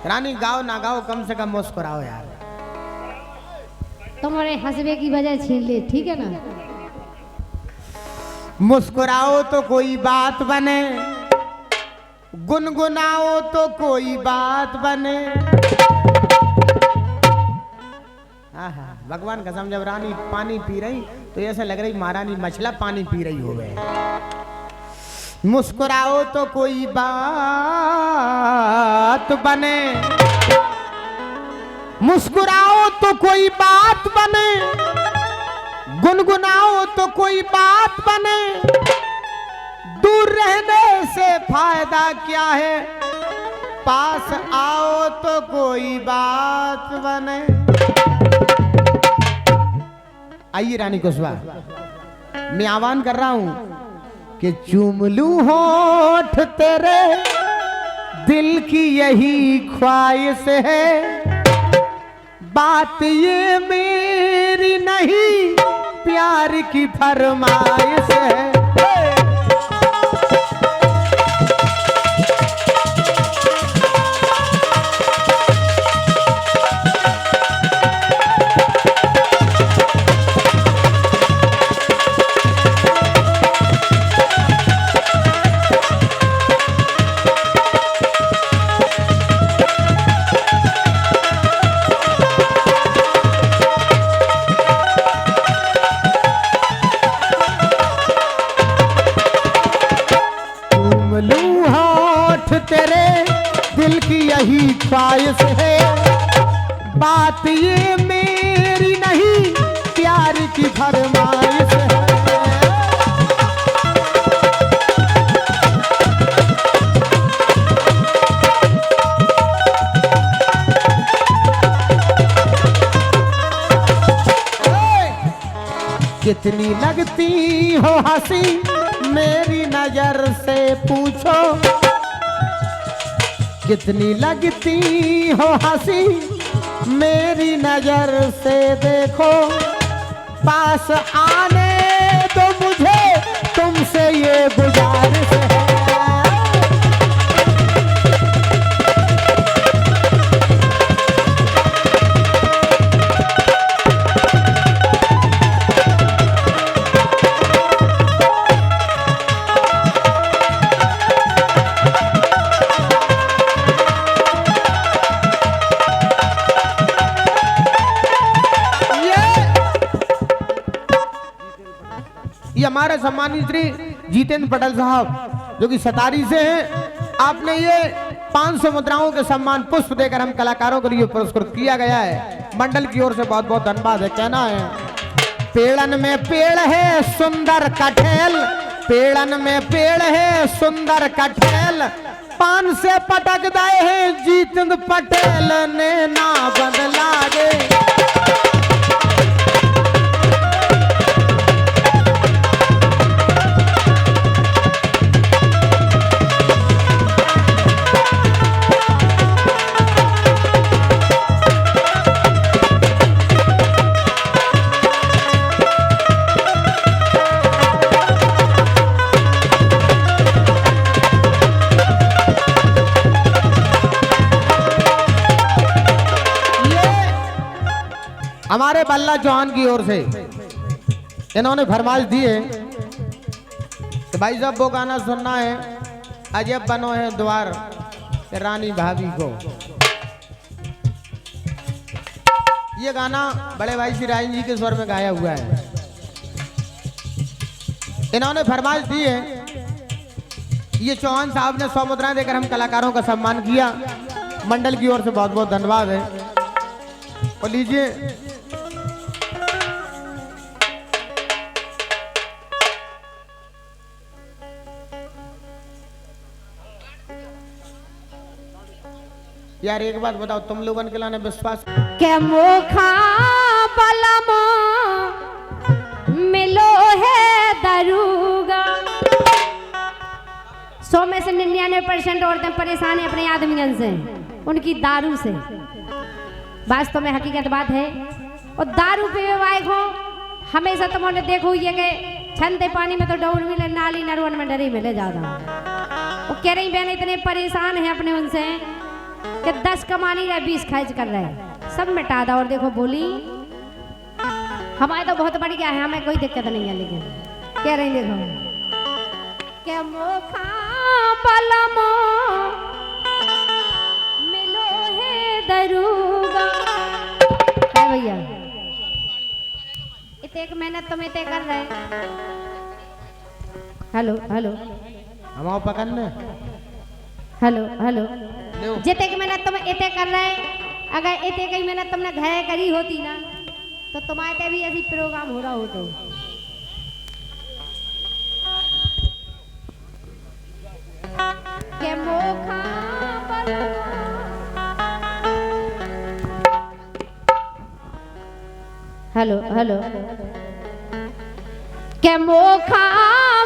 रानी गाओ ना गाओ कम से कम मुस्कुराओ यार। तुम्हारे हंसवे की वजह छीन ले, ठीक है ना। मुस्कुराओ तो कोई बात बने, गुनगुनाओ तो कोई बात बने। आहा, भगवान कसम जब रानी पानी पी रही तो ऐसा लग रही महारानी मछला पानी पी रही हो गए। मुस्कुराओ तो कोई बात बने, मुस्कुराओ तो कोई बात बने, गुनगुनाओ तो कोई बात बने। दूर रहने से फायदा क्या है, पास आओ तो कोई बात बने। आइए रानी कुशवाहा, मैं आह्वान कर रहा हूं कि चूम लूं होठ तेरे, दिल की यही ख्वाहिश है। बात ये मेरी नहीं, प्यार की फरमाइश है। यही ख्वाहिश है, बात ये मेरी नहीं, प्यार की फरमाइश है। कितनी लगती हो हंसी मेरी नजर से पूछो, कितनी लगती हो हंसी मेरी नजर से देखो। पास आने दो मुझे, तुमसे ये गुजारिश है। हमारे सम्मानित श्री जितेंद्र पटेल साहब जो कि सतारी से हैं, आपने ये 500 मुद्राओं के सम्मान पुष्प देकर हम कलाकारों के लिए पुरस्कृत किया गया है। मंडल की ओर से बहुत बहुत धन्यवाद है। कहना है पेड़न में पेड़ है सुंदर कठेल, पेड़न में पेड़ है सुंदर कठेल। पान से पटक दाए हैं जितेंद्र पटेल ने ना बदला गे। हमारे बल्ला चौहान की ओर से इन्होंने फरमाइश दी है कि भाई साहब वो गाना सुनना है, अजब बनो है द्वार रानी भाभी को। ये गाना बड़े भाई श्री राय जी के स्वर में गाया हुआ है। इन्होंने फरमाइश दी है, ये चौहान साहब ने 100 मुद्राएं देकर हम कलाकारों का सम्मान किया। मंडल की ओर से बहुत बहुत धन्यवाद है। और लीजिए यार एक बात बताओ, तुम लोगन के लाने विश्वास के मोखा बलमा मिलो है दरूगा। 100 में से 99% औरतें परेशान है अपने आदमियों से, उनकी दारू से। वास्तव में हकीकत बात है। और दारू पे वाइक हो हमेशा तुमने देखो ये के छनते पानी में तो डोल मिले, नाली नरवन में डरी मिले ज्यादा। वो कह रही बहन इतने परेशान है अपने उनसे कि 10 कमानी रहे 20 खर्च कर रहे, सब मिटा दो। और देखो बोली हमारे तो बहुत बढ़िया है, हमें कोई दिक्कत नहीं है, लेकिन कह रही देखो के मोखा पलमो मिलो है दरूगा है भैया, इतने मेहनत तुम इतने कर रहे। हेलो हेलो हम पकड़ने हेलो हेलो जितने की मेहनत तुम इतने कर रहे, अगर इतने की मेहनत तुमने घर करी होती ना तो तुम्हारे भी ऐसी प्रोग्राम हो रहा हो। तो के मोखा हेलो हेलो के मोखा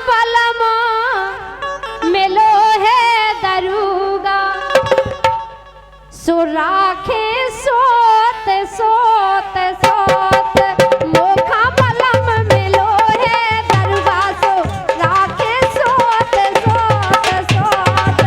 बलमो मिलो है दरूगा सो राखे सोत सोत सोत मोखा बलम मिलो है दरूगा सो राखे सोत सोत सोत।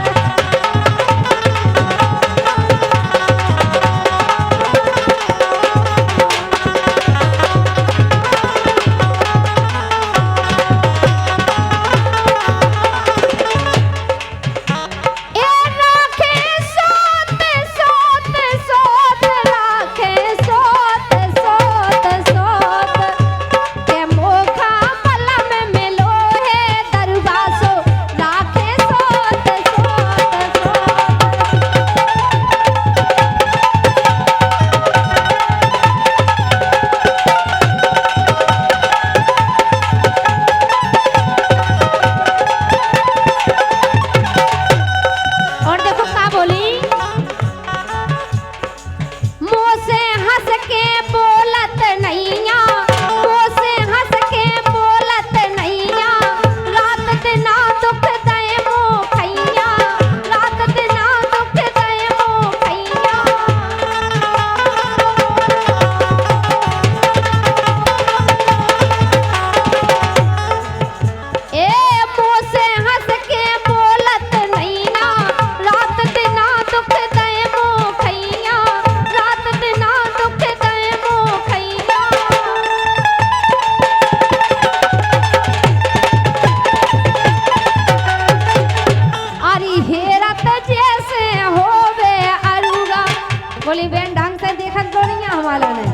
बोली बहन ढंग से देखत गोड़िया हमारा ने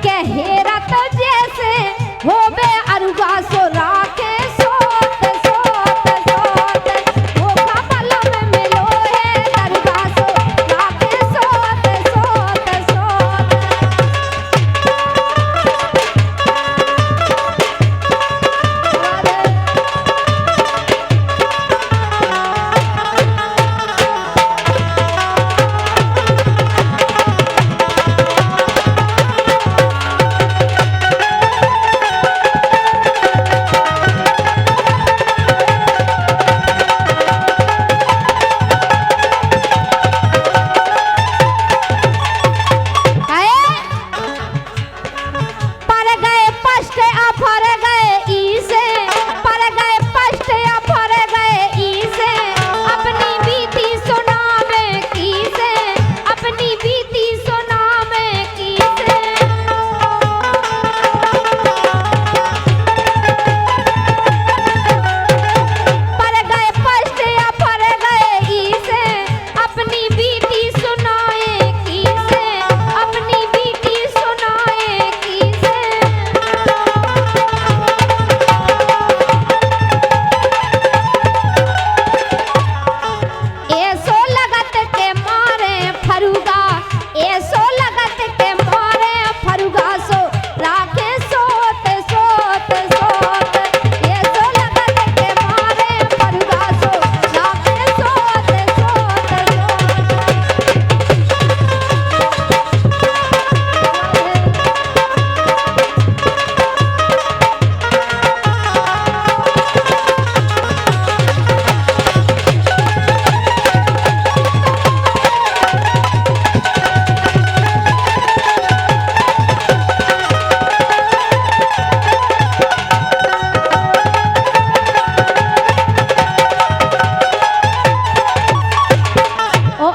के हेरा तो जैसे हो बे अरुगा सो राखे सोत सोत सोत मोखा पलम मिलो है दरुगा सो राखे सोत सोत सोत।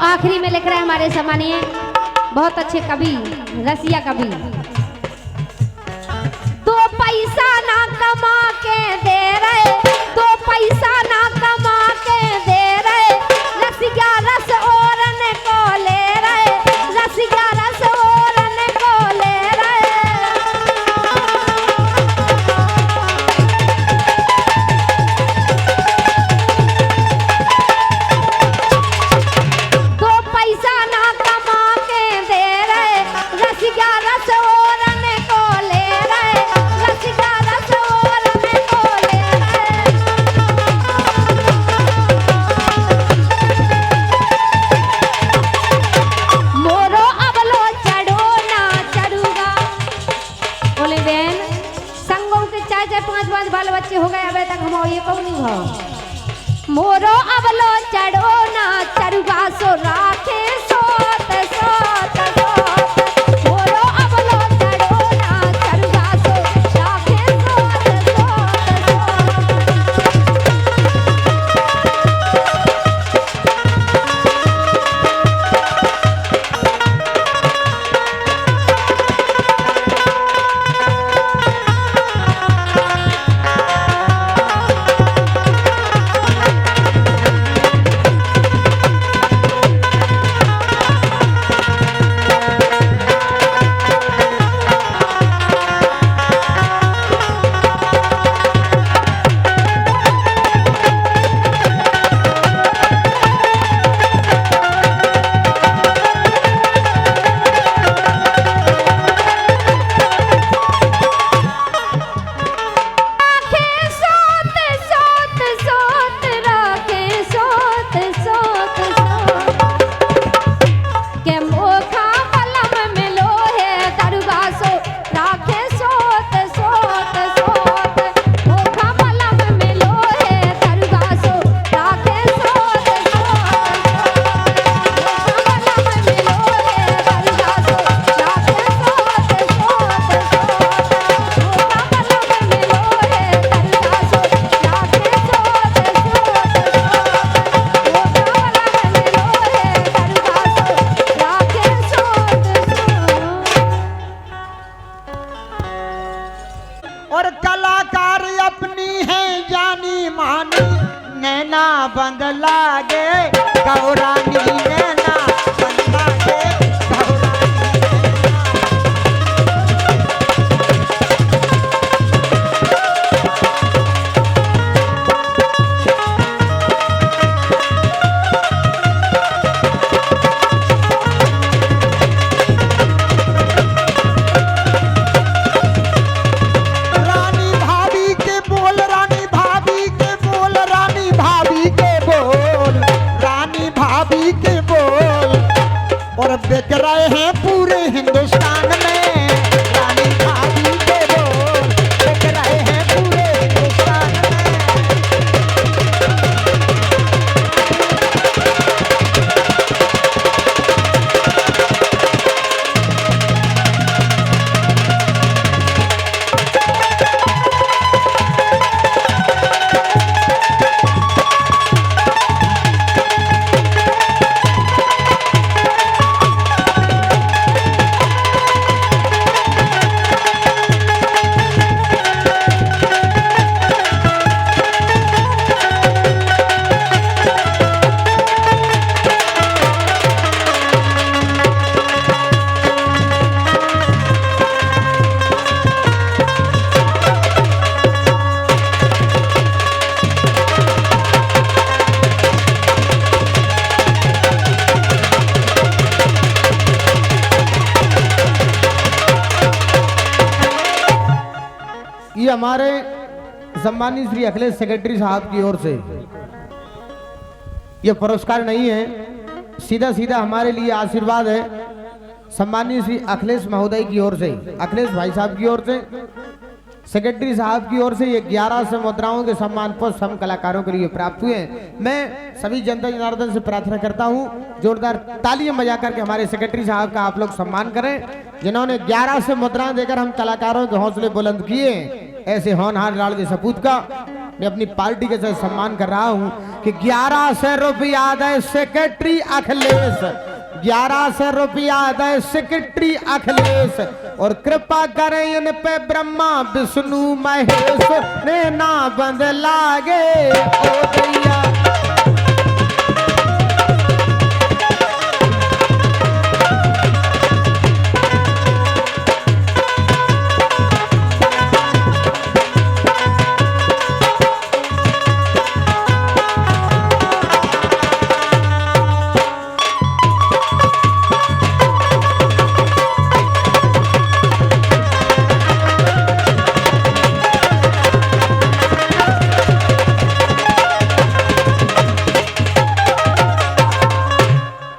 आखिरी में लिख रहे हैं हमारे सम्मानीय बहुत अच्छे कवि, रसिया कवि। दो पैसा ना कमा के दे रहे, दो पैसा ना कमा के दे रहे, रसिया रस ओरन को ले रहे, रसिया रस ओरन को ले रहे। दो पैसा ना कमा के दे रहे, रसिया रस ओरन को ले रहे, रसिया रस ओरन को ले रहे। मोरो अबलो चढ़ो ना चढ़ूगा। बोले बहन संगों के 4-4 5-5 बाल बच्चे हो गए, अबे तक हम ये कौन नहीं हो। मोरो अबलो चढ़ो ना चढ़ूगा, सो राखे सोत सोत सोत। मोरो अबलो चढ़ो ना चढ़ूगा, सो राखे सोत सोत और कलाकार अपनी है जानी मानी, नैना बंद लागे गौरानी, नैना बंद लागे गौरानी रानी भाभी के बोल, रानी भाभी के बोल, रानी भाभी के बोल, रानी भाभी के बोल। और बिक रहे हैं पूरे हिंदुस्तान में, रानी भाभी के बोल बिक रहे हैं पूरे हिंदुस्तान में। ये हमारे सम्मानित श्री अखिलेश सेक्रेटरी साहब की ओर से ये पुरस्कार नहीं है, सीधा सीधा हमारे लिए आशीर्वाद है। सम्मानित श्री अखिलेश महोदय की ओर से, अखिलेश भाई साहब की ओर से, सेक्रेटरी साहब की ओर से ये 1100 मुद्राओं के सम्मान पुष्प हम कलाकारों के लिए प्राप्त हुए हैं। मैं सभी जनता जनार्दन से प्रार्थना करता हूं जोरदार तालियां बजा करके हमारे सेक्रेटरी साहब का आप लोग सम्मान करें, जिन्होंने 1100 मुद्राएं देकर हम कलाकारों के हौसले बुलंद किए। ऐसे होनहार लाड़ के सपूत का मैं अपनी पार्टी के साथ सम्मान कर रहा हूं कि 1100 रुपया दे सेक्रेटरी अखिलेश, 1100 रुपया दे सेक्रेटरी अखिलेश, और कृपा करें इन पे ब्रह्मा विष्णु महेश ने ना बंद लागे ओ दैया।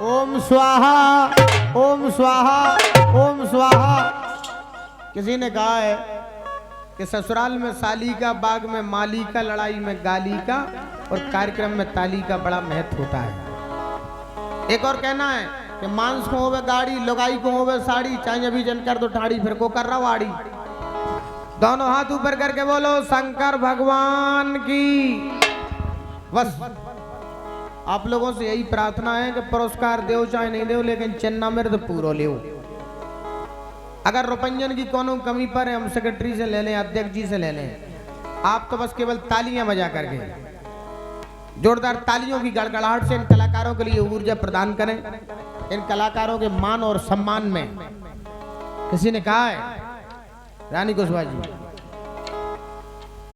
ओम स्वाहा ओम स्वाहा। किसी ने कहा है कि ससुराल में साली का, बाग में माली का, लड़ाई में गाली का और कार्यक्रम में ताली का बड़ा महत्व होता है। एक और कहना है कि मांस को होवे गाड़ी, लुगाई को होवे साड़ी, चाहे अभी जन कर दो ठाड़ी फिर को कर रहा वाड़ी। दोनों हाथ ऊपर करके बोलो शंकर भगवान की। बस आप लोगों से यही प्रार्थना है कि पुरस्कार देव चाहे नहीं देव, लेकिन चन्ना मेरे तो पूरा ले। अगर रुपंजन की कोनो कमी पर है हम सेक्रेटरी से ले लें, अध्यक्ष जी से ले लें, आप तो बस केवल तालियां बजा करके जोरदार तालियों की गड़गड़ाहट से इन कलाकारों के लिए ऊर्जा प्रदान करें। इन कलाकारों के मान और सम्मान में किसी ने कहा है, रानी कुशवाहा जी